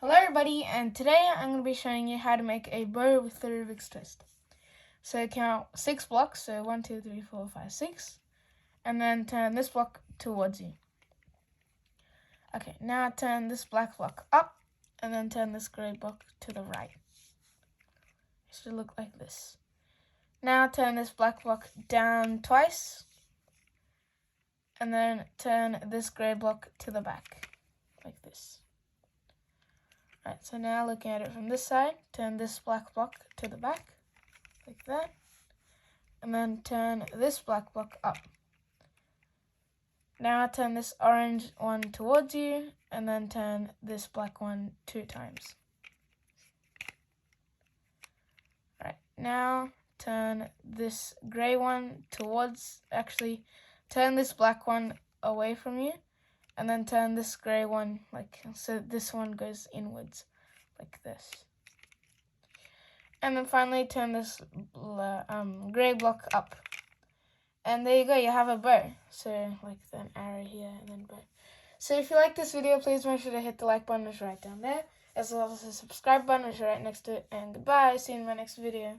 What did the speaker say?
Hello everybody, and today I'm going to be showing you how to make a bow with the Rubik's twist. So count 6 blocks, so 1, 2, 3, 4, 5, 6, and then turn this block towards you. Okay, now turn this black block up, and then turn this grey block to the right. It should look like this. Now turn this black block down twice, and then turn this grey block to the back, like this. Right, so now looking at it from this side, turn this black block to the back, like that. And then turn this black block up. Now turn this orange one towards you, and then turn this black one 2 times. Right, now turn this grey one turn this black one away from you, and then turn this grey one, so this one goes inwards, like this. And then finally turn this grey block up. And there you go, you have a bow. So like an arrow here and then bow. So if you like this video, please make sure to hit the like button, which is right down there, as well as the subscribe button, which is right next to it. And goodbye, see you in my next video.